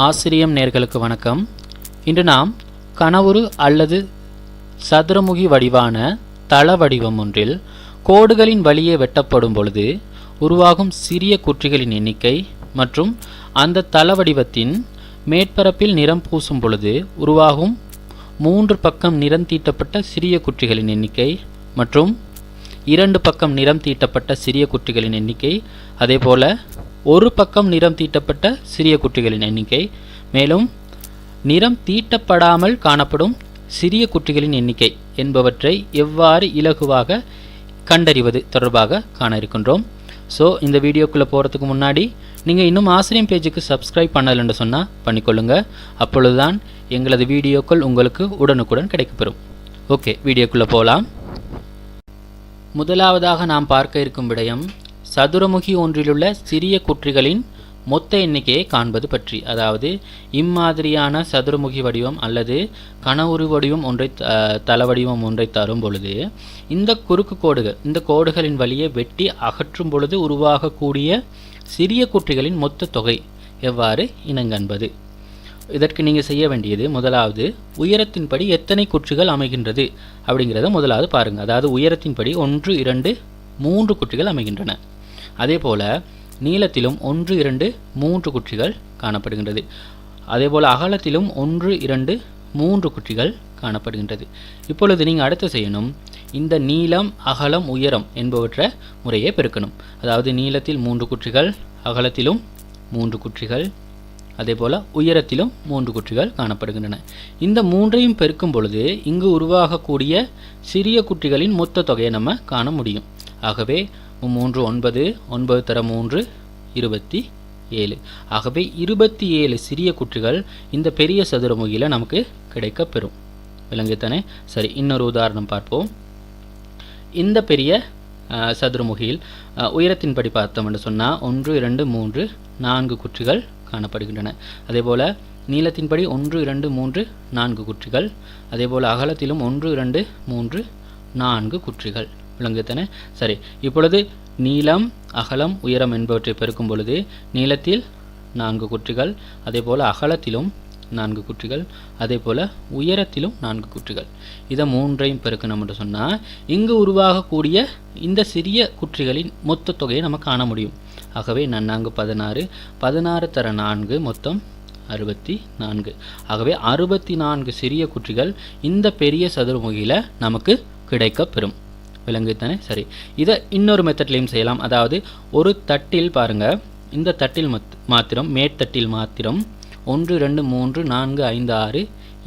ஆசிரியம் நேர்களுக்கு வணக்கம். இன்று நாம் கனவுரு அல்லது சதுரமுகி வடிவான தள வடிவம் ஒன்றில் கோடுகளின் வழியே வெட்டப்படும் பொழுது உருவாகும் சிறிய குற்றிகளின் எண்ணிக்கை மற்றும் அந்த தள வடிவத்தின் மேற்பரப்பில் நிறம் பூசும் பொழுது உருவாகும் 3 பக்கம் நிறம் தீட்டப்பட்ட சிறிய குற்றிகளின் எண்ணிக்கை மற்றும் 2 பக்கம் நிறம் தீட்டப்பட்ட சிறிய குற்றிகளின் எண்ணிக்கை, அதேபோல ஒரு பக்கம் நிறம் தீட்டப்பட்ட சிறிய குற்றிகளின் எண்ணிக்கை, மேலும் நிறம் தீட்டப்படாமல் காணப்படும் சிறிய குற்றிகளின் எண்ணிக்கை என்பவற்றை எவ்வாறு இலகுவாக கண்டறிவது தொடர்பாக காண இருக்கின்றோம். ஸோ இந்த வீடியோக்குள்ளே போகிறதுக்கு முன்னாடி நீங்கள் இன்னும் ஆசிரியம் பேஜுக்கு சப்ஸ்கிரைப் பண்ணலைன்னு சொன்னால் பண்ணிக்கொள்ளுங்க. அப்பொழுதுதான் எங்களது வீடியோக்கள் உங்களுக்கு உடனுக்குடன் கிடைக்கப்பெறும். ஓகே, வீடியோக்குள்ளே போகலாம். முதலாவதாக நாம் பார்க்க இருக்கும் விடயம் சதுரமுகி ஒன்றிலுள்ள சிறிய குற்றிகளின் மொத்த எண்ணிக்கையை காண்பது பற்றி. அதாவது இம்மாதிரியான சதுரமுகி வடிவம் அல்லது கனவுரு வடிவம் ஒன்றை தள வடிவம் ஒன்றை தரும் பொழுது இந்த குறுக்கு கோடுகள், இந்த கோடுகளின் வழியே வெட்டி அகற்றும் பொழுது உருவாகக்கூடிய சிறிய குற்றிகளின் மொத்த தொகை எவ்வாறு இனங்காண்பது. இதற்கு நீங்கள் செய்ய வேண்டியது, முதலாவது உயரத்தின்படி எத்தனை குற்றிகள் அமைகின்றது அப்படிங்கிறத முதலாவது பாருங்கள். அதாவது உயரத்தின்படி 1, 2, 3 குற்றிகள் அமைகின்றன. அதே போல் நீளத்திலும் 1, 2, 3 குற்றிகள் காணப்படுகின்றது. அதேபோல் அகலத்திலும் 1, 2, 3 குற்றிகள் காணப்படுகின்றது. இப்பொழுது நீங்கள் அடுத்து செய்யணும், இந்த நீளம், அகலம், உயரம் என்பவற்றை முறையே பெருக்கணும். அதாவது நீளத்தில் 3 குற்றிகள், அகலத்திலும் 3 குற்றிகள், அதேபோல் உயரத்திலும் 3 குற்றிகள் காணப்படுகின்றன. இந்த மூன்றையும் பெருக்கும் பொழுது இங்கு உருவாகக்கூடிய சிறிய குற்றிகளின் மொத்த தொகையை நம்ம காண முடியும். ஆகவே 3 9, 9 தர 3 27. ஆகவே 27 சிறிய குற்றிகள் இந்த பெரிய சதுரமுகியில் நமக்கு கிடைக்கப்பெறும். விளங்குத்தானே? சரி, இன்னொரு உதாரணம் பார்ப்போம். இந்த பெரிய சதுரமுகியில் உயரத்தின்படி பார்த்தோம் என்று சொன்னால் 1 2 3 4 குற்றிகள் காணப்படுகின்றன. அதேபோல் நீளத்தின்படி 1 2 3 4 குற்றிகள், அதேபோல் அகலத்திலும் 1 2 3 4 குற்றிகள். விளங்குத்தானே? சரி, இப்பொழுது நீளம், அகலம், உயரம் என்பவற்றை பெருக்கும் பொழுது நீளத்தில் 4 குற்றிகள், அதேபோல் அகலத்திலும் 4 குற்றிகள், அதேபோல் உயரத்திலும் 4 குற்றிகள். இதை மூன்றையும் பெருக்கணும் என்று சொன்னால் இங்கு உருவாகக்கூடிய இந்த சிறிய குற்றிகளின் மொத்த தொகையை நம்ம காண முடியும். ஆகவே 4 16, 16 தர 4 மொத்தம் 64. ஆகவே 64 சிறிய குற்றிகள் இந்த பெரிய சதுரமுகியில் நமக்கு கிடைக்கப்பெறும். விளங்குதானே? சரி, இதை இன்னொரு மெத்தட்லையும் செய்யலாம். அதாவது ஒரு தட்டில் பாருங்கள், இந்த தட்டில் மாத்திரம், மேற்தட்டில் மாத்திரம் 1 2 3 4 5 6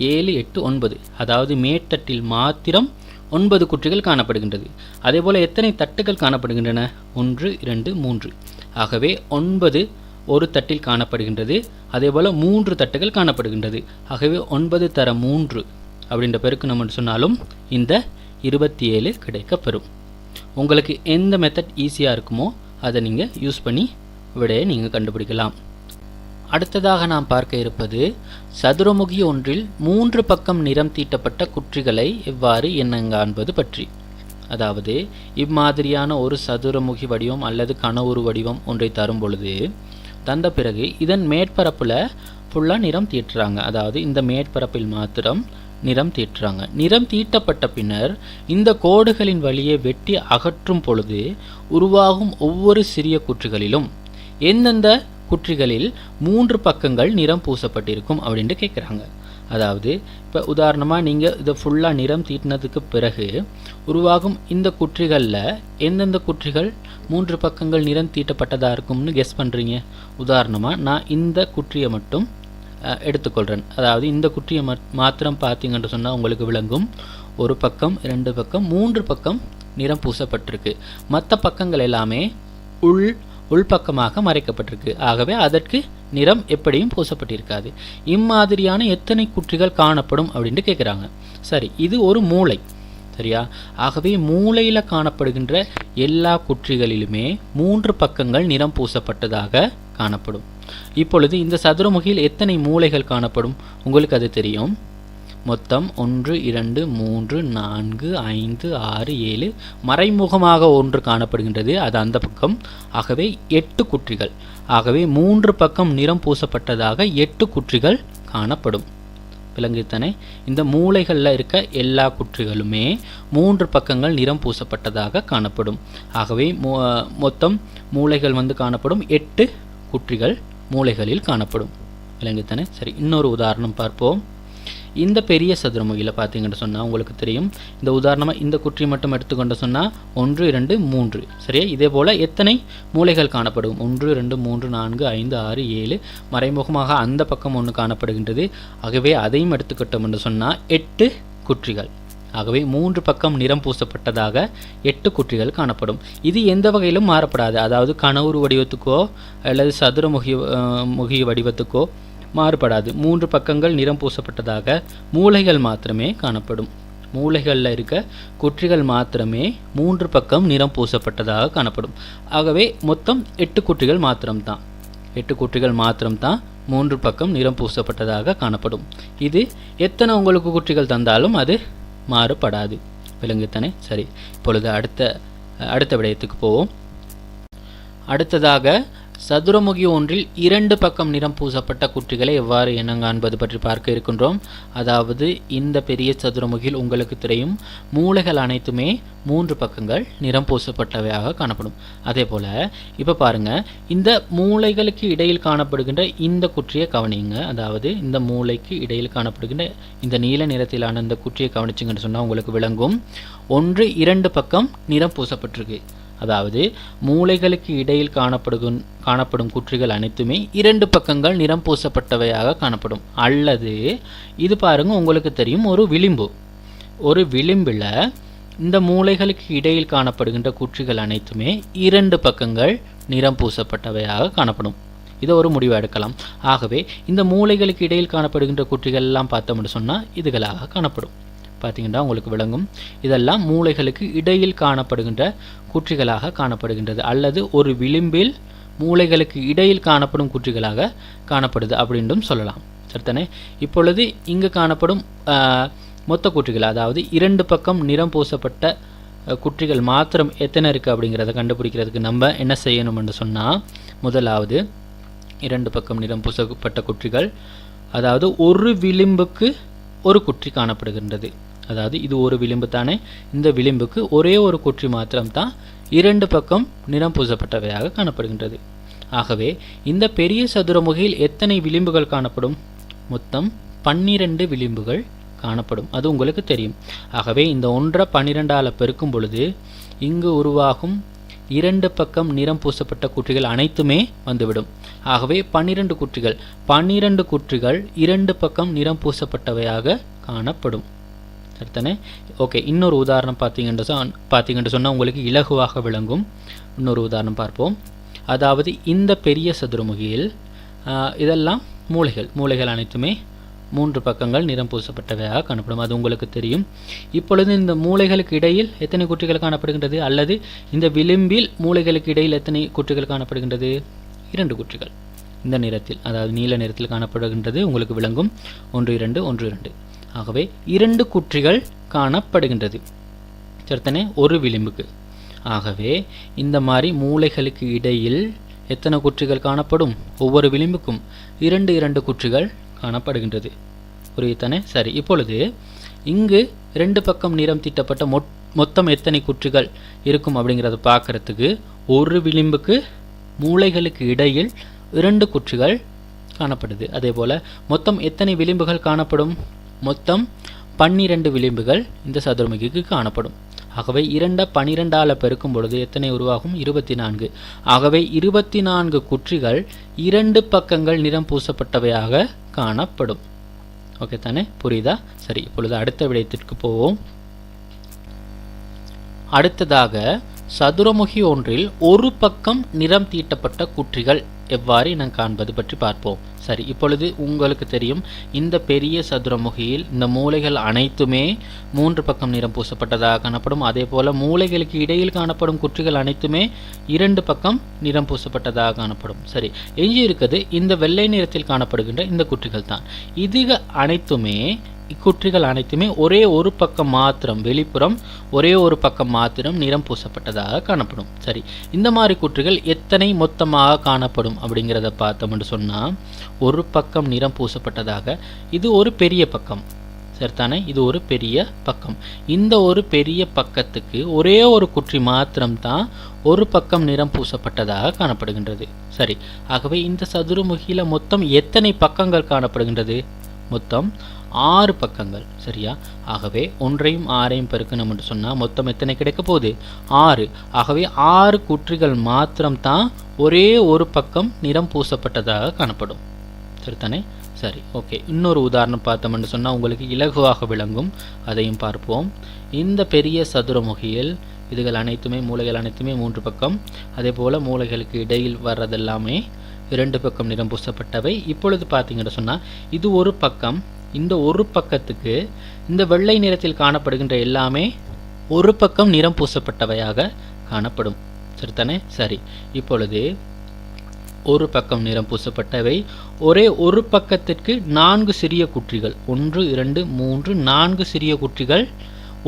7 8 9, அதாவது மேற்தட்டில் மாத்திரம் 9 குற்றிகள் காணப்படுகின்றது. அதேபோல் எத்தனை தட்டுகள் காணப்படுகின்றன? 1 2 3. ஆகவே 9 ஒரு தட்டில் காணப்படுகின்றது. அதேபோல் 3 தட்டுகள் காணப்படுகின்றது. ஆகவே 9 தர 3 அப்படின்ற பெருக்கு நம்ம சொன்னாலும் இந்த 27 கிடைக்கப்பெறும். உங்களுக்கு எந்த மெத்தட் ஈஸியாக இருக்குமோ அதை நீங்கள் யூஸ் பண்ணி விடையை நீங்கள் கண்டுபிடிக்கலாம். அடுத்ததாக நாம் பார்க்க இருப்பது சதுரமுகி ஒன்றில் 3 பக்கம் நிறம் தீட்டப்பட்ட குற்றிகளை எவ்வாறு எண்ணங்காண்பது பற்றி. அதாவது இம்மாதிரியான ஒரு சதுரமுகி வடிவம் அல்லது கனவுரு வடிவம் ஒன்றை தரும் பொழுது தந்த பிறகு இதன் மேற்பரப்பில் ஃபுல்லாக நிறம் தீட்டுறாங்க. அதாவது இந்த மேற்பரப்பில் மாத்திரம் நிறம் தீட்டுறாங்க. நிறம் தீட்டப்பட்ட பின்னர் இந்த கோடுகளின் வழியே வெட்டி அகற்றும் பொழுது உருவாகும் ஒவ்வொரு சிறிய குற்றிகளிலும் எந்தெந்த குற்றிகளில் 3 பக்கங்கள் நிறம் பூசப்பட்டிருக்கும் அப்படின்ட்டு கேட்குறாங்க. அதாவது இப்போ உதாரணமாக நீங்கள் இதை ஃபுல்லாக நிறம் தீட்டினதுக்கு பிறகு உருவாகும் இந்த குற்றிகளில் எந்தெந்த குற்றிகள் 3 பக்கங்கள் நிறம் தீட்டப்பட்டதாக இருக்கும்னு கெஸ் பண்ணுறீங்க. உதாரணமாக நான் இந்த குற்றியை மட்டும் எடுத்துக்கொள்கிறேன். அதாவது இந்த குற்றியை மாத்திரம் பார்த்தீங்கன்னு சொன்னால் உங்களுக்கு விளங்கும். ஒரு பக்கம், 2 பக்கம், 3 பக்கம் நிறம் பூசப்பட்டிருக்கு. மற்ற பக்கங்கள் எல்லாமே உள்பக்கமாக மறைக்கப்பட்டிருக்கு. ஆகவே அதற்கு நிறம் எப்படியும் பூசப்பட்டிருக்காது. இம்மாதிரியான எத்தனை குற்றிகள் காணப்படும் அப்படின்ட்டு கேட்குறாங்க. சரி, இது ஒரு மூளை, சரியா? ஆகவே மூளையில் காணப்படுகின்ற எல்லா குற்றிகளிலுமே 3 பக்கங்கள் நிறம் பூசப்பட்டதாக காணப்படும். இப்பொழுது இந்த சதுரமுகியில் எத்தனை மூலைகள் காணப்படும் உங்களுக்கு அது தெரியும். மொத்தம் 1 2 3 4 5 6 7 மறைமுகமாக ஒன்று காணப்படுகின்றது, அது அந்த பக்கம். ஆகவே 8 குற்றிகள். ஆகவே 3 பக்கம் நிறம் பூசப்பட்டதாக 8 குற்றிகள் காணப்படும். விளங்குதானே? இந்த மூலைகளில் இருக்க எல்லா குற்றிகளுமே 3 பக்கங்கள் நிறம் பூசப்பட்டதாக காணப்படும். ஆகவே மொத்தம் மூலைகள் காணப்படும் 8 குற்றிகள் மூலைகளில் காணப்படும். விளங்குதானே? சரி, இன்னொரு உதாரணம் பார்ப்போம். இந்த பெரிய சதுரமுகியில் பார்த்தீங்கன்னு சொன்னால் உங்களுக்கு தெரியும், இந்த உதாரணமாக இந்த குற்றி மட்டும் எடுத்துக்கொண்டு சொன்னால் 1 2 3 சரியா? இதே போல் எத்தனை மூலைகள் காணப்படும்? 1 2 3 4 5 6 7 மறைமுகமாக அந்த பக்கம் ஒன்று காணப்படுகின்றது. ஆகவே அதையும் எடுத்துக்கிட்டோம் என்று சொன்னால் 8 குற்றிகள். ஆகவே 3 பக்கம் நிறம் பூசப்பட்டதாக 8 குற்றிகள் காணப்படும். இது எந்த வகையிலும் மாறப்படாது. அதாவது கனவுரு வடிவத்துக்கோ அல்லது சதுரமுகி வடிவத்துக்கோ மாறுபடாது. 3 பக்கங்கள் நிறம் பூசப்பட்டதாக மூலைகள் மாத்திரமே காணப்படும். மூலைகளில் இருக்க குற்றிகள் மாத்திரமே 3 பக்கம் நிறம் பூசப்பட்டதாக காணப்படும். ஆகவே மொத்தம் 8 குற்றிகள் மாத்திரம்தான். 8 குற்றிகள் மாத்திரம்தான் 3 பக்கம் நிறம் பூசப்பட்டதாக காணப்படும். இது எத்தனை உங்களுக்கு குற்றிகள் தந்தாலும் அது மாறுபடாது. விளங்குதானே? சரி, இப்பொழுது அடுத்த விடயத்துக்கு போவோம். அடுத்ததாக சதுரமுகி ஒன்றில் 2 பக்கம் நிறம் பூசப்பட்ட குற்றிகளை எவ்வாறு எண்ண காண்பது பற்றி பார்க்க இருக்கின்றோம். அதாவது இந்த பெரிய சதுரமுகியில் உங்களுக்கு தெரியும், மூலைகள் அனைத்துமே 3 பக்கங்கள் நிறம் பூசப்பட்டவையாக காணப்படும். அதே போல் இப்போ பாருங்கள், இந்த மூலைகளுக்கு இடையில் காணப்படுகின்ற இந்த குற்றியை கவனிங்க. அதாவது இந்த மூலைக்கு இடையில் காணப்படுகின்ற இந்த நீல நிறத்திலான இந்த குற்றியை கவனிச்சிங்கன்னு சொன்னால் உங்களுக்கு விளங்கும், 1 2 பக்கம் நிறம் பூசப்பட்டிருக்கு. அதாவது மூலைகளுக்கு இடையில் காணப்படும் குற்றிகள் அனைத்துமே 2 பக்கங்கள் நிறம் பூசப்பட்டவையாக காணப்படும். அல்லது இது பாருங்க, உங்களுக்கு தெரியும், ஒரு விளிம்பில் இந்த மூலைகளுக்கு இடையில் காணப்படுகின்ற குற்றிகள் அனைத்துமே 2 பக்கங்கள் நிறம் பூசப்பட்டவையாக காணப்படும். இதை ஒரு முடிவு எடுக்கலாம். ஆகவே இந்த மூலைகளுக்கு இடையில் காணப்படுகின்ற குற்றிகள் எல்லாம் பார்த்தோம்னு சொன்னால் இதுகளாக காணப்படும். பார்த்தீங்கன்னா உங்களுக்கு விளங்கும், இதெல்லாம் மூலைகளுக்கு இடையில் காணப்படுகின்ற குற்றிகளாக காணப்படுகின்றது. அல்லது ஒரு விளிம்பில் மூலைகளுக்கு இடையில் காணப்படும் குற்றிகளாக காணப்படுது அப்படின்னும் சொல்லலாம். சரிதானே? இப்பொழுது இங்கு காணப்படும் மொத்த குற்றிகள், அதாவது 2 பக்கம் நிறம் பூசப்பட்ட குற்றிகள் மாத்திரம் எத்தனை இருக்குது அப்படிங்கிறத கண்டுபிடிக்கிறதுக்கு நம்ம என்ன செய்யணும்னு சொன்னால், முதலாவது 2 பக்கம் நிறம் பூசப்பட்ட குற்றிகள், அதாவது ஒரு விளிம்புக்கு ஒரு குற்றி காணப்படுகின்றது. அதாவது இது ஒரு விளிம்பு தானே, இந்த விளிம்புக்கு ஒரே ஒரு குற்றி மாத்திரம்தான் 2 பக்கம் நிறம் பூசப்பட்டவையாக காணப்படுகின்றது. ஆகவே இந்த பெரிய சதுரமுகியில் எத்தனை விளிம்புகள் காணப்படும்? மொத்தம் 12 விளிம்புகள் காணப்படும். அது உங்களுக்கு தெரியும். ஆகவே இந்த 1 12ஆல் பெருக்கும் பொழுது இங்கு உருவாகும் 2 பக்கம் நிறம் பூசப்பட்ட குற்றிகள் அனைத்துமே வந்துவிடும். ஆகவே 12 குற்றிகள் 2 பக்கம் நிறம் பூசப்பட்டவையாக காணப்படும். சரிதானே? ஓகே, இன்னொரு உதாரணம் பார்த்தீங்கன்னு சொன்னால் உங்களுக்கு இலகுவாக விளங்கும். இன்னொரு உதாரணம் பார்ப்போம். அதாவது இந்த பெரிய சதுரமுகியில் இதெல்லாம் மூலைகள் அனைத்துமே 3 பக்கங்கள் நிறம் பூசப்பட்டவையாக காணப்படும். அது உங்களுக்கு தெரியும். இப்பொழுது இந்த மூலைகளுக்கு இடையில் எத்தனை குற்றிகள் காணப்படுகின்றது? அல்லது இந்த விளிம்பில் மூலைகளுக்கு இடையில் எத்தனை குற்றிகள் காணப்படுகின்றது? 2 குற்றிகள். இந்த நிறத்தில், அதாவது நீல நிறத்தில் காணப்படுகின்றது. உங்களுக்கு விளங்கும் 1 2 1 2. ஆகவே 2 குற்றிகள் காணப்படுகின்றது. சரிதானே? ஒரு விளிம்புக்கு. ஆகவே இந்த மாதிரி மூலைகளுக்கு இடையில் எத்தனை குற்றிகள் காணப்படும்? ஒவ்வொரு விளிம்புக்கும் 2 குற்றிகள் காணப்படுகின்றது. புரியுதானே? சரி, இப்பொழுது இங்கு 2 பக்கம் நிறம் தீட்டப்பட்ட மொத்தம் எத்தனை குற்றிகள் இருக்கும் அப்படிங்கிறத பார்க்கறதுக்கு ஒரு விளிம்புக்கு மூலைகளுக்கு இடையில் 2 குற்றிகள் காணப்படுது. அதே போல் மொத்தம் எத்தனை விளிம்புகள் காணப்படும்? மொத்தம் 12 விளிம்புகள் இந்த சதுரமுகிக்கு காணப்படும். ஆகவே 2 12ஆல் பெருக்கும் பொழுது எத்தனை உருவாகும்? 24. ஆகவே 24 குற்றிகள் 2 பக்கங்கள் நிறம் பூசப்பட்டவையாக காணப்படும். ஓகே தானே? புரியுதா? சரி, இப்பொழுது அடுத்த விடயத்திற்கு போவோம். அடுத்ததாக சதுரமுகி ஒன்றில் ஒரு பக்கம் நிறம் தீட்டப்பட்ட குற்றிகள் எவ்வாறு நாம் காண்பது பற்றி பார்ப்போம். சரி, இப்பொழுது உங்களுக்கு தெரியும் இந்த பெரிய சதுரமுகியில் இந்த மூலைகள் அனைத்துமே 3 பக்கம் நிறம் பூசப்பட்டதாக காணப்படும். அதே போல மூலைகளுக்கு இடையில் காணப்படும் குற்றிகள் அனைத்துமே 2 பக்கம் நிறம் பூசப்பட்டதாக காணப்படும். சரி, எஞ்சி இருக்கிறது இந்த வெள்ளை நிறத்தில் காணப்படுகின்ற இந்த குற்றிகள் தான். இக்குற்றிகள் அனைத்துமே ஒரே ஒரு பக்கம் மாத்திரம், வெளிப்புறம் ஒரே ஒரு பக்கம் மாத்திரம் நிறம் பூசப்பட்டதாக காணப்படும். சரி, இந்த மாதிரி குற்றிகள் எத்தனை மொத்தமாக காணப்படும் அப்படிங்கிறத பார்த்தோம்னு சொன்னால், ஒரு பக்கம் நிறம் பூசப்பட்டதாக இது ஒரு பெரிய பக்கம். சரிதானே, இது ஒரு பெரிய பக்கம். இந்த ஒரு பெரிய பக்கத்துக்கு ஒரே ஒரு குற்றி மாத்திரம்தான் ஒரு பக்கம் நிறம் பூசப்பட்டதாக காணப்படுகின்றது. சரி, ஆகவே இந்த சதுரமுகியில் மொத்தம் எத்தனை பக்கங்கள் காணப்படுகின்றது? மொத்தம் 6 பக்கங்கள். சரியா, ஆகவே 1ஐயும் 6ஐயும் பெருக்கணும் என்று சொன்னால் மொத்தம் எத்தனை கிடைக்க போகுது? 6. ஆகவே 6 குற்றிகள் மாத்திரம்தான் ஒரே ஒரு பக்கம் நிறம் பூசப்பட்டதாக காணப்படும். சரிதானே? சரி, ஓகே. இன்னொரு உதாரணம் பார்த்தோம்னு சொன்னால் உங்களுக்கு இலகுவாக விளங்கும், அதையும் பார்ப்போம். இந்த பெரிய சதுரமுகியில் இதுகள் அனைத்துமே, மூலைகள் அனைத்துமே 3 பக்கம். அதே போல் மூலைகளுக்கு இடையில் வர்றதெல்லாமே 2 பக்கம் நிறம் பூசப்பட்டவை. இப்பொழுது பார்த்தீங்கன்னு சொன்னால் இது ஒரு பக்கம். இந்த ஒரு பக்கத்துக்கு இந்த வெள்ளை நிறத்தில் காணப்படுகின்ற எல்லாமே ஒரு பக்கம் நிறம் பூசப்பட்டவையாக காணப்படும். சரிதானே? சரி, இப்பொழுது ஒரு பக்கம் நிறம் பூசப்பட்டவை ஒரே ஒரு பக்கத்திற்கு 4 சிறிய குற்றிகள், 1 2 3 4 சிறிய குற்றிகள்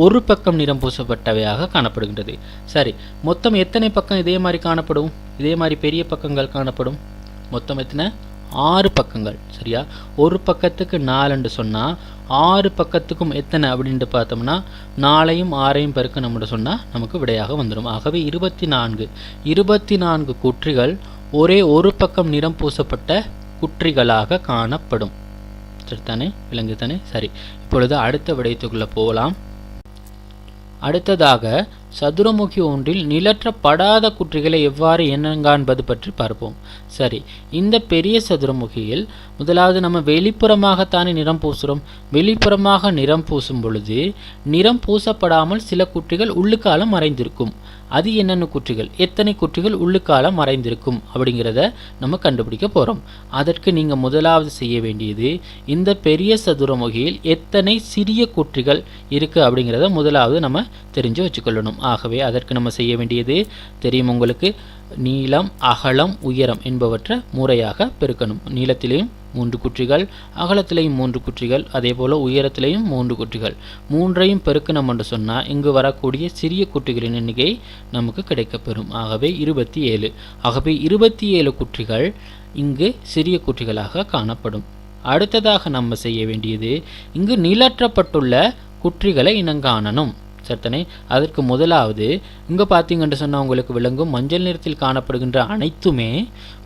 ஒரு பக்கம் நிறம் பூசப்பட்டவையாக காணப்படுகின்றது. சரி, மொத்தம் எத்தனை பக்கம் இதே மாதிரி காணப்படும்? இதே மாதிரி பெரிய பக்கங்கள் காணப்படும். மொத்தம் எத்தனை? 6 பக்கங்கள். சரியா, ஒரு பக்கத்துக்கு 4 சொன்னால் 6 பக்கத்துக்கும் எத்தனை அப்படின்ட்டு பார்த்தோம்னா 4ஐயும் 6ஐயும் பெருக்கணும்னு சொன்னால் நமக்கு விடையாக வந்துடும். ஆகவே 24 குற்றிகள் ஒரே ஒரு பக்கம் நிறம் பூசப்பட்ட குற்றிகளாக காணப்படும். சரிதானே, விளங்குதானே? சரி, இப்பொழுது அடுத்த விடயத்துக்குள்ளே போகலாம். அடுத்ததாக சதுரமுகி ஒன்றில் நிலற்றப்படாத குற்றிகளை எவ்வாறு எண்ணங்காண்பது பற்றி பார்ப்போம். சரி, இந்த பெரிய சதுரமுகியில் முதலாவது நம்ம வெளிப்புறமாகத்தானே நிறம் பூசுகிறோம். வெளிப்புறமாக நிறம் பூசும் பொழுது நிறம் பூசப்படாமல் சில குற்றிகள் உள்ளுக்கால மறைந்திருக்கும். அது என்னென்ன குற்றிகள், எத்தனை குற்றிகள் உள்ளுக்கால மறைந்திருக்கும் அப்படிங்கிறத நம்ம கண்டுபிடிக்க போகிறோம். அதற்கு நீங்கள் முதலாவது செய்ய வேண்டியது இந்த பெரிய சதுரமுகியில் எத்தனை சிறிய குற்றிகள் இருக்குது அப்படிங்கிறத முதலாவது நம்ம தெரிஞ்சு வச்சுக்கொள்ளணும். ஆகவே அதற்கு நம்ம செய்ய வேண்டியது தெரியும் உங்களுக்கு, நீளம் அகலம் உயரம் என்பவற்றை முறையாக பெருக்கணும். நீளத்திலேயும் 3 குற்றிகள், அகலத்திலேயும் 3 குற்றிகள், அதே போல் உயரத்திலேயும் 3 குற்றிகள். 3ஐயும் பெருக்கணும் என்று சொன்னால் இங்கு வரக்கூடிய சிறிய குற்றிகளின் எண்ணிக்கை நமக்கு கிடைக்கப்பெறும். ஆகவே 27. ஆகவே 27 குற்றிகள் இங்கு சிறிய குற்றிகளாக காணப்படும். அடுத்ததாக நம்ம செய்ய வேண்டியது இங்கு நிலற்றப்பட்டுள்ள குற்றிகளை இனங்காணணும். சரிதானே, அதற்கு முதலாவது இங்கே பார்த்தீங்கன்னு சொன்னால் உங்களுக்கு விளங்கும், மஞ்சள் நிறத்தில் காணப்படுகின்ற அனைத்துமே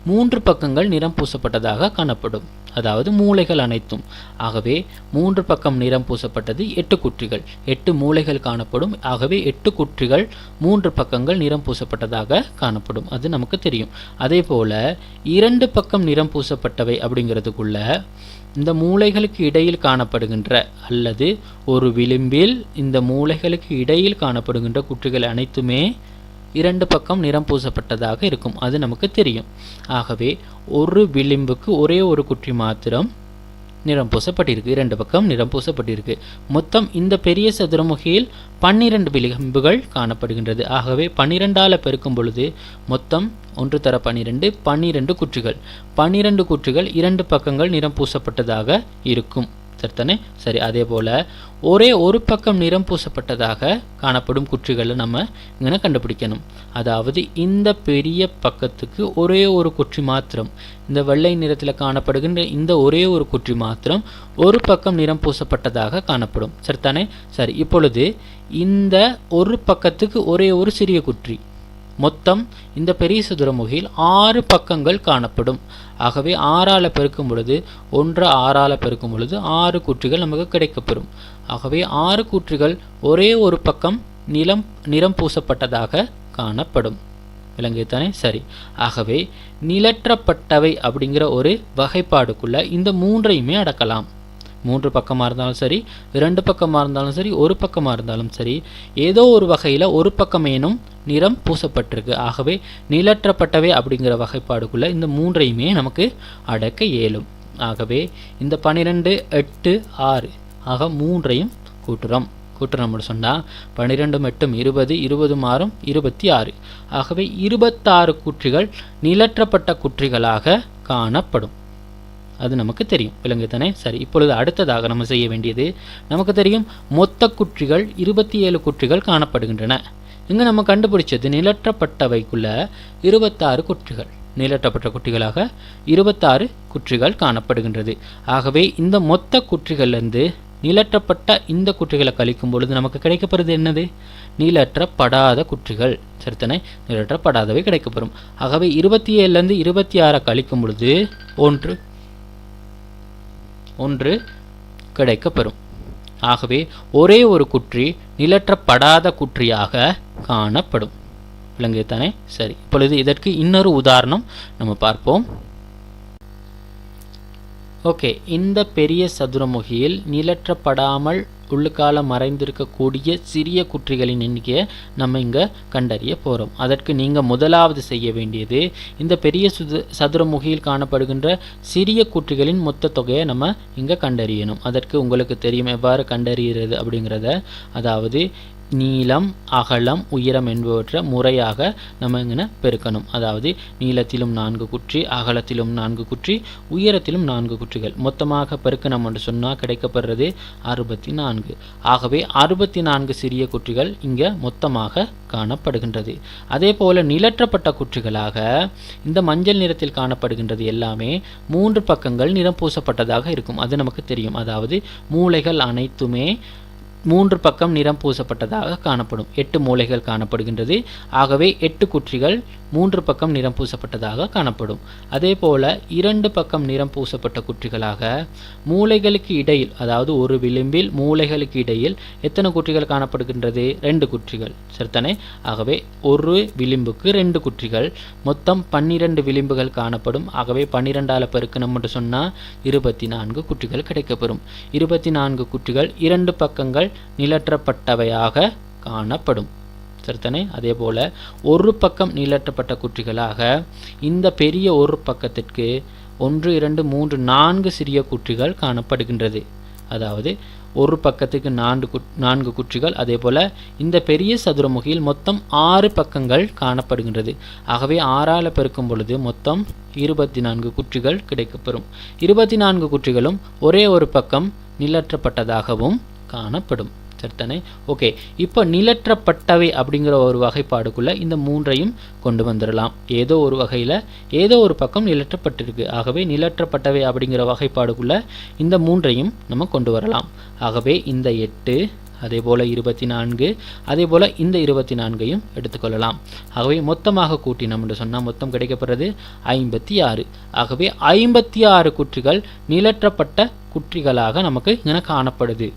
3 பக்கங்கள் நிறம் பூசப்பட்டதாக காணப்படும். அதாவது மூலைகள் அனைத்தும். ஆகவே 3 பக்கம் நிறம் பூசப்பட்டது 8 குற்றிகள், 8 மூலைகள் காணப்படும். ஆகவே 8 குற்றிகள் 3 பக்கங்கள் நிறம் பூசப்பட்டதாக காணப்படும். அது நமக்கு தெரியும். அதே போல் 2 பக்கம் நிறம் பூசப்பட்டவை அப்படிங்கிறதுக்குள்ள இந்த மூலைகளுக்கு இடையில் காணப்படுகின்ற அல்லது ஒரு விளிம்பில் இந்த மூலைகளுக்கு இடையில் காணப்படுகின்ற குற்றிகள் அனைத்துமே 2 பக்கம் நிறம் பூசப்பட்டதாக இருக்கும். அது நமக்கு தெரியும். ஆகவே ஒரு விளிம்புக்கு ஒரே ஒரு குற்றி மாத்திரம் நிறம் பூசப்பட்டிருக்கு, 2 பக்கம் நிறம் பூசப்பட்டிருக்கு. மொத்தம் இந்த பெரிய சதுரமுகியில் 12 விளிம்புகள் காணப்படுகின்றது. ஆகவே 12ஆல் பெருக்கும் பொழுது மொத்தம் 1 தர 12 12 குற்றிகள். 12 குற்றிகள் 2 பக்கங்கள் நிறம் பூசப்பட்டதாக இருக்கும். சரிதானே? சரி, அதே போல் ஒரே ஒரு பக்கம் நிறம் பூசப்பட்டதாக காணப்படும் குற்றிகளை நம்ம இங்கே கண்டுபிடிக்கணும். அதாவது இந்த பெரிய பக்கத்துக்கு ஒரே ஒரு குற்றி மாத்திரம், இந்த வெள்ளை நிறத்தில் காணப்படுகின்ற இந்த ஒரே ஒரு குற்றி மாத்திரம் ஒரு பக்கம் நிறம் பூசப்பட்டதாக காணப்படும். சரிதானே? சரி, இப்பொழுது இந்த ஒரு பக்கத்துக்கு ஒரே ஒரு சிறிய குற்றி. மொத்தம் இந்த பெரிய சதுரமுகியில் 6 பக்கங்கள் காணப்படும். ஆகவே 6ஆல் பெருக்கும் பொழுது 6ஆல் பெருக்கும் பொழுது 6 குற்றிகள் நமக்கு கிடைக்கப்பெறும். ஆகவே 6 குற்றிகள் ஒரே ஒரு பக்கம் நிறம் பூசப்பட்டதாக காணப்படும். விளங்குதானே? சரி, ஆகவே நிலற்றப்பட்டவை அப்படிங்கிற ஒரு வகைப்பாடுக்குள்ள இந்த 3ஐயுமே அடக்கலாம். 3 பக்கமாக இருந்தாலும் சரி, 2 பக்கமாக இருந்தாலும் சரி, ஒரு பக்கமாக இருந்தாலும் சரி, ஏதோ ஒரு வகையில் ஒரு பக்கமேனும் நிறம் பூசப்பட்டிருக்கு. ஆகவே நிலற்றப்பட்டவை அப்படிங்கிற வகைப்பாடுக்குள்ள இந்த 3ஐயுமே நமக்கு அடக்க இயலும். ஆகவே இந்த 12 8 6 ஆக 3ஐயும் கூட்டுறோம்னு சொன்னால் 12 8 20 20 6 26 ஆகவே 26 குற்றிகள் நிலற்றப்பட்ட குற்றிகளாக காணப்படும். அது நமக்கு தெரியும். விளங்குதானே? சரி, இப்பொழுது அடுத்ததாக நம்ம செய்ய வேண்டியது, நமக்கு தெரியும் மொத்த குற்றிகள் 27 குற்றிகள் காணப்படுகின்றன. இங்கே நம்ம கண்டுபிடிச்சது நிலற்றப்பட்டவைக்குள்ள 26 குற்றிகள், நிலற்றப்பட்ட குற்றிகளாக 26 குற்றிகள் காணப்படுகின்றது. ஆகவே இந்த மொத்த குற்றிகள்லேருந்து நிலற்றப்பட்ட இந்த குற்றிகளை கழிக்கும் பொழுது நமக்கு கிடைக்கப்படுறது என்னது? நிலற்றப்படாத குற்றிகள். சரித்தானே? நிலற்றப்படாதவை கிடைக்கப்பெறும். ஆகவே 27லேருந்து 26 கழிக்கும் பொழுது ஒன்று கிடைக்கப்பெறும். ஆகவே ஒரே ஒரு குற்றி நிலற்றப்படாத குற்றியாக காணப்படும். விளங்குதானே? சரி, இப்பொழுது இதற்கு இன்னொரு உதாரணம் நம்ம பார்ப்போம். ஓகே, இந்த பெரிய சதுரமுகியில் நிலற்றப்படாமல் உள்ளுக்கால மறைந்திருக்கக்கூடிய சிறிய குற்றிகளின் எண்ணிக்கையை நம்ம இங்கே கண்டறிய போகிறோம். அதற்கு நீங்கள் முதலாவது செய்ய வேண்டியது, இந்த பெரிய சதுரமுகியில் காணப்படுகின்ற சிறிய குற்றிகளின் மொத்த தொகையை நம்ம இங்கே கண்டறியணும். அதற்கு உங்களுக்கு தெரியும் எவ்வாறு கண்டறிகிறது அப்படிங்கிறத. அதாவது நீளம், அகலம், உயரம் என்பவற்றை முறையாக நம்ம இங்கே பெருக்கணும். அதாவது நீளத்திலும் 4 குற்றி, அகலத்திலும் 4 குற்றி, உயரத்திலும் 4 குற்றிகள் மொத்தமாக பெருக்கணும் என்று சொன்னால் கிடைக்கப்படுறது 64. ஆகவே 64 சிறிய குற்றிகள் இங்கே மொத்தமாக காணப்படுகின்றது. அதே போல நிலற்றப்பட்ட குற்றிகளாக இந்த மஞ்சள் நிறத்தில் காணப்படுகின்றது எல்லாமே 3 பக்கங்கள் நிறம் பூசப்பட்டதாக இருக்கும். அது நமக்கு தெரியும். அதாவது மூலைகள் அனைத்துமே 3 பக்கம் நிறம் பூசப்பட்டதாக காணப்படும். 8 மூலைகள் காணப்படுகின்றது. ஆகவே 8 குற்றிகள் 3 பக்கம் நிறம் பூசப்பட்டதாக காணப்படும். அதே போல 2 பக்கம் நிறம் பூசப்பட்ட குற்றிகளாக மூலைகளுக்கு இடையில், அதாவது ஒரு விளிம்பில் மூலைகளுக்கு இடையில் எத்தனை குற்றிகள் காணப்படுகின்றது? 2 குற்றிகள். சரித்தானே? ஆகவே ஒரு விளிம்புக்கு 2 குற்றிகள், மொத்தம் 12 விளிம்புகள் காணப்படும். ஆகவே 12ஆல் பெருக்கணும் என்று சொன்னால் 24 குற்றிகள் கிடைக்கப்பெறும். 24 குற்றிகள் 2 பக்கங்கள் நிலற்றப்பட்டவையாக காணப்படும். சரித்தானே? அதே போல ஒரு பக்கம் நிலற்றப்பட்ட குற்றிகளாக இந்த பெரிய ஒரு பக்கத்திற்கு 1 2 3 4 சிறிய குற்றிகள் காணப்படுகின்றது. அதாவது ஒரு பக்கத்துக்கு 4 குற்றிகள். அதே போல இந்த பெரிய சதுரமுகியில் மொத்தம் 6 பக்கங்கள் காணப்படுகின்றது. ஆகவே 6ஆல் பெருக்கும் பொழுது மொத்தம் 24 குற்றிகள் கிடைக்கப்பெறும். 24 குற்றிகளும் ஒரே ஒரு பக்கம் நிலற்றப்பட்டதாகவும் காணப்படும். சரித்தானே? ஓகே, இப்போ நிலற்றப்பட்டவை அப்படிங்கிற ஒரு வகைப்பாடுக்குள்ள இந்த 3ஐயும் கொண்டு வந்துடலாம். ஏதோ ஒரு வகையில் ஏதோ ஒரு பக்கம் நிலற்றப்பட்டிருக்கு. ஆகவே நிலற்றப்பட்டவை அப்படிங்கிற வகைப்பாடுக்குள்ள இந்த 3ஐயும் நம்ம கொண்டு வரலாம். ஆகவே இந்த 8, அதே போல் 24, அதே போல் இந்த 24ஐயும் எடுத்துக்கொள்ளலாம். ஆகவே மொத்தமாக கூட்டினோம் என்று சொன்னால் மொத்தம் கிடைக்கப்படுறது 56. ஆகவே 56 குற்றிகள் நிலற்றப்பட்ட குற்றிகளாக நமக்கு இங்கே காணப்படுது.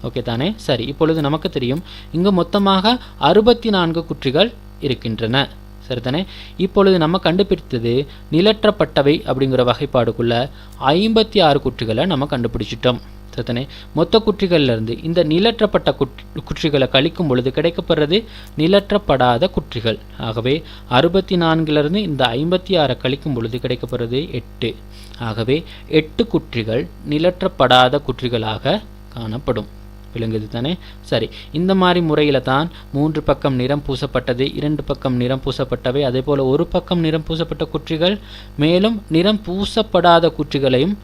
ஓகே தானே? சரி, இப்பொழுது நமக்கு தெரியும் இங்கு மொத்தமாக 64 குற்றிகள் இருக்கின்றன. சரிதானே? இப்பொழுது நம்ம கண்டுபிடித்தது நிலற்றப்பட்டவை அப்படிங்கிற வகைப்பாடுக்குள்ள 56 குற்றிகளை நம்ம கண்டுபிடிச்சிட்டோம். சரிதானே? மொத்த குற்றிகள்லேருந்து இந்த நிலற்றப்பட்ட குற்றிகளை கழிக்கும் பொழுது கிடைக்கப்படுறது நிலற்றப்படாத குற்றிகள். ஆகவே 64லிருந்து இந்த 56 கழிக்கும் பொழுது கிடைக்கப்படுறது 8. ஆகவே 8 குற்றிகள் நிலற்றப்படாத குற்றிகளாக காணப்படும். விளங்குது தானே? சரி, இந்த மாதிரி முறையில் தான் 3 பக்கம் நிறம் பூசப்பட்டது, 2 பக்கம் நிறம் பூசப்பட்டவை, அதே போல் ஒரு பக்கம் நிறம் பூசப்பட்ட குற்றிகள், மேலும் நிறம் பூசப்படாத குற்றிகளையும்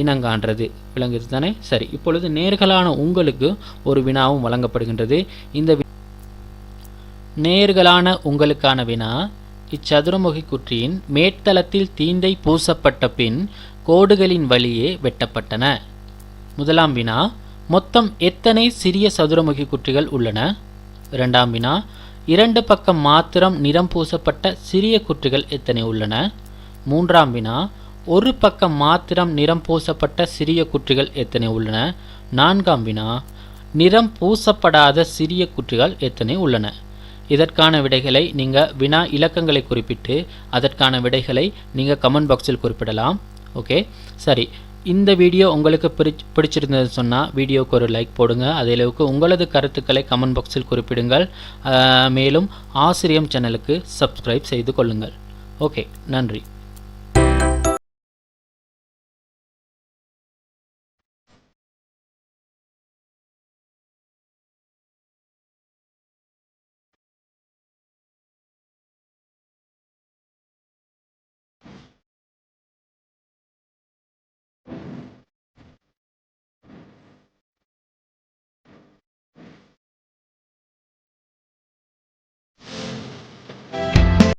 இனங்காண்றது. விளங்குது தானே? சரி, இப்பொழுது நேர்களான உங்களுக்கு ஒரு வினாவும் வழங்கப்படுகின்றது. இந்த நேர்களான உங்களுக்கான வினா, இச்சதுரமுகி குற்றியின் மேற்தளத்தில் தீண்டை பூசப்பட்ட பின் கோடுகளின் வழியே வெட்டப்பட்டன. முதலாம் வினா, மொத்தம் எத்தனை சிறிய சதுரமுகி குற்றிகள் உள்ளன? இரண்டாம் வினா, 2 பக்கம் மாத்திரம் நிறம் பூசப்பட்ட சிறிய குற்றிகள் எத்தனை உள்ளன? மூன்றாம் வினா, ஒரு பக்கம் மாத்திரம் நிறம் பூசப்பட்ட சிறிய குற்றிகள் எத்தனை உள்ளன? நான்காம் வினா, நிறம் பூசப்படாத சிறிய குற்றிகள் எத்தனை உள்ளன? இதற்கான விடைகளை நீங்கள் வினா இலக்கங்களை குறிப்பிட்டு அதற்கான விடைகளை நீங்கள் கமெண்ட் பாக்ஸில் குறிப்பிடலாம். ஓகே, சரி. இந்த வீடியோ உங்களுக்கு பிடிச்சிருந்தது சொன்னால் வீடியோவுக்கு ஒரு லைக் போடுங்க. அதேளவுக்கு உங்களது கருத்துக்களை கமெண்ட் பாக்ஸில் குறிப்பிடுங்கள். மேலும் ஆசிரியம் சேனலுக்கு சப்ஸ்கிரைப் செய்து கொள்ளுங்கள். ஓகே, நன்றி.